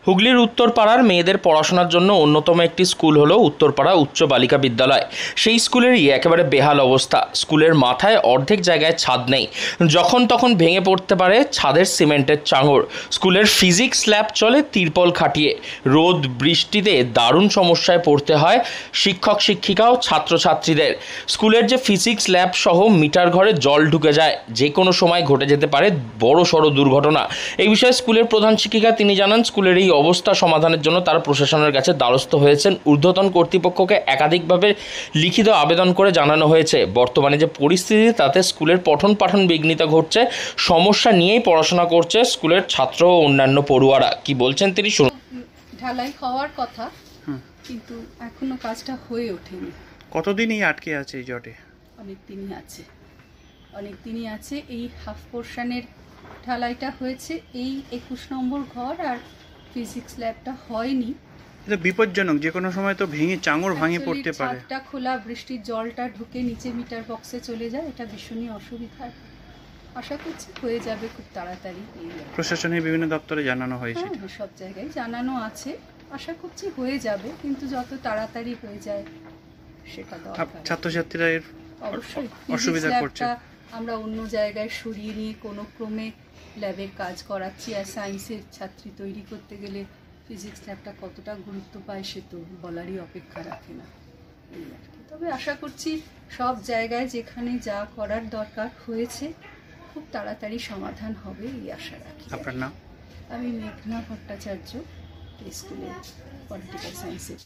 হুগলির উত্তরপাড়ার মেয়েদের পড়াশোনার জন্য অন্যতম একটি স্কুল হলো উত্তরপাড়া উচ্চ বালিকা বিদ্যালয়। সেই স্কুলেরই একেবারে বেহাল অবস্থা। স্কুলের মাথায় অর্ধেক জায়গায় ছাদ নেই, যখন তখন ভেঙে পড়তে পারে ছাদের সিমেন্টের চাঙড়। স্কুলের ফিজিক্স ল্যাব চলে তিরপল খাটিয়ে। রোদ বৃষ্টিতে দারুণ সমস্যায় পড়তে হয় শিক্ষক শিক্ষিকা ও ছাত্রছাত্রীদের। স্কুলের যে ফিজিক্স ল্যাব সহ মিটার ঘরে জল ঢুকে যায়, যে কোনো সময় ঘটে যেতে পারে বড় সড় দুর্ঘটনা। এই বিষয়ে স্কুলের প্রধান শিক্ষিকা তিনি জানান, স্কুলের এই অবস্থা সমাধানের জন্য তারা প্রশাসনের কাছে দ্বারস্থ হয়েছেন। ঊর্ধ্বতন কর্তৃপক্ষকে একাধিকভাবে লিখিত আবেদন করে জানানো হয়েছে বর্তমানে যে পরিস্থিতি, তাতে স্কুলের পঠন পাঠন বিঘ্নিত ঘটছে। সমস্যা নিয়েই পড়াশোনা করছে স্কুলের ছাত্র ও অন্যান্য পড়ুয়ারা। কি বলছেন তিনি শুনুন। ঢালাই হওয়ার কথা, কিন্তু এখনো কাজটা হয়ে ওঠেনি। কতদিনই আটকে আছে এই জটে? অনেক দিনই আছে। এই হাফ পোর্শনের ঢালাইটা হয়েছে, এই 21 নম্বর ঘর আর ফিজিক্স ল্যাবটা হয়নি। এটা বিপজ্জনক, যে কোনো সময় তো ভেঙে চাঙড় ভাঙে পড়তে পারে। ছাদটা খোলা, বৃষ্টির জলটা ঢুকে নিচে মিটার বক্সে চলে যায়, এটা ভীষণই অসুবিধা। আশা করছি হয়ে যাবে খুব তাড়াতাড়ি। প্রশাসনের বিভিন্ন দপ্তরে জানানো হয়েছে, সব জায়গায় জানানো আছে। আশা করছি হয়ে যাবে, কিন্তু যত তাড়াতাড়ি হয়ে যায় সেটা দরকার। ছাত্রছাত্রীরা এর অবশ্যই অসুবিধা করছে। আমরা অন্য জায়গায় সরিয়ে নিয়ে কোনো ক্রমে ল্যাবের কাজ করাচ্ছি। আর সায়েন্সের ছাত্রী তৈরি করতে গেলে ফিজিক্স ল্যাবটা কতটা গুরুত্ব পায় সে তো বলারই অপেক্ষা রাখে না, এই আর কি। তবে আশা করছি সব জায়গায় যেখানে যা করার দরকার হয়েছে খুব তাড়াতাড়ি সমাধান হবে, এই আশা রাখি। আপনার নাম? আমি মেঘনা ভট্টাচার্য, স্কুলের পলিটিক্যাল সায়েন্সের।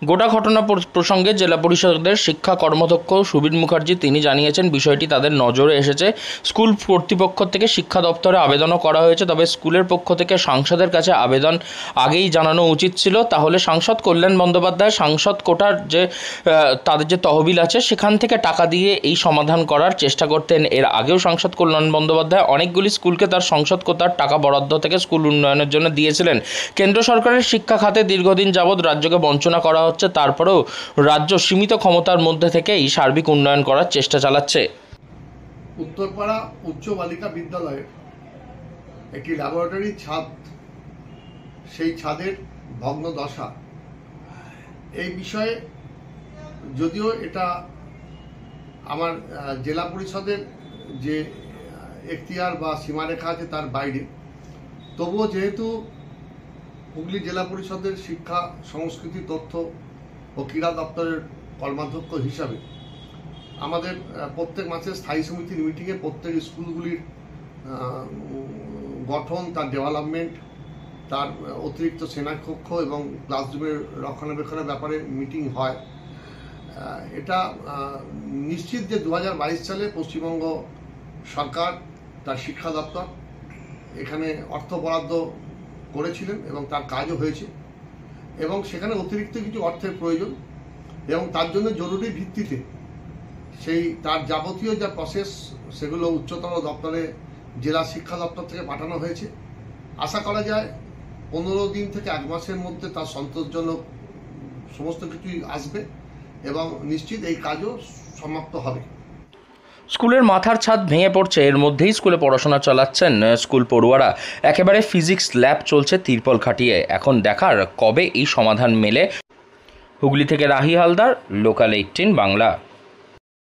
গোটা ঘটনা প্রসঙ্গে জেলা পরিষদের শিক্ষা কর্মাধ্যক্ষ সুবীর মুখার্জি তিনি জানিয়েছেন, বিষয়টি তাদের নজরে এসেছে। স্কুল কর্তৃপক্ষ থেকে শিক্ষা দপ্তরে আবেদনও করা হয়েছে, তবে স্কুলের পক্ষ থেকে সাংসদের কাছে আবেদন আগেই জানানো উচিত ছিল। তাহলে সাংসদ কল্যাণ বন্দ্যোপাধ্যায় সাংসদ কোটার যে তাদের যে তহবিল আছে সেখান থেকে টাকা দিয়ে এই সমাধান করার চেষ্টা করতেন। এর আগেও সাংসদ কল্যাণ বন্দ্যোপাধ্যায় অনেকগুলি স্কুলকে তার সংসদ কোটার টাকা বরাদ্দ থেকে স্কুল উন্নয়নের জন্য দিয়েছিলেন। কেন্দ্র সরকারের শিক্ষা খাতে দীর্ঘদিন যাবৎ রাজ্যকে বঞ্চনা করা হচ্ছে, তারপরেও রাজ্য সীমিত ক্ষমতার মধ্যে থেকেই সার্বিক উন্নয়ন করার চেষ্টা চালাচ্ছে। উত্তরপাড়া উচ্চ বালিকা বিদ্যালয়ের একটি ল্যাবরেটরি ছাদ, সেই ছাদের ভগ্ন দশা, এই বিষয়ে যদিও এটা আমার জেলা পরিষদের যে এখতিয়ার বা সীমারেখা আছে তার বাইরে, তবুও যেহেতু হুগলি জেলা পরিষদের শিক্ষা সংস্কৃতি তথ্য ও ক্রীড়া দপ্তরের কর্মাধ্যক্ষ হিসাবে আমাদের প্রত্যেক মাসের স্থায়ী সমিতির মিটিংয়ে প্রত্যেক স্কুলগুলির গঠন, তার ডেভেলপমেন্ট, তার অতিরিক্ত শ্রেণীকক্ষ এবং ক্লাসরুমের রক্ষণাবেক্ষণের ব্যাপারে মিটিং হয়। এটা নিশ্চিত যে 2022 সালে পশ্চিমবঙ্গ সরকার তার শিক্ষা দপ্তর এখানে অর্থ বরাদ্দ করেছিলেন এবং তার কাজও হয়েছে, এবং সেখানে অতিরিক্ত কিছু অর্থের প্রয়োজন, এবং তার জন্য জরুরি ভিত্তিতে সেই তার যাবতীয় যা প্রসেস সেগুলো উচ্চতর দপ্তরে জেলা শিক্ষা দপ্তর থেকে পাঠানো হয়েছে। আশা করা যায় 15 দিন থেকে 1 মাসের মধ্যে তার সন্তোষজনক সমস্ত কিছুই আসবে এবং নিশ্চিত এই কাজও সমাপ্ত হবে। স্কুলের মাথার ছাদ ভেঙে পড়ছে, এর মধ্যেই স্কুলে পড়াশোনা চালাচ্ছেন স্কুল পড়ুয়ারা। একেবারে ফিজিক্স ল্যাব চলছে তিরপল খাটিয়ে। এখন দেখার কবে এই সমাধান মেলে। হুগলি থেকে রাহি হালদার, লোকাল 18 বাংলা।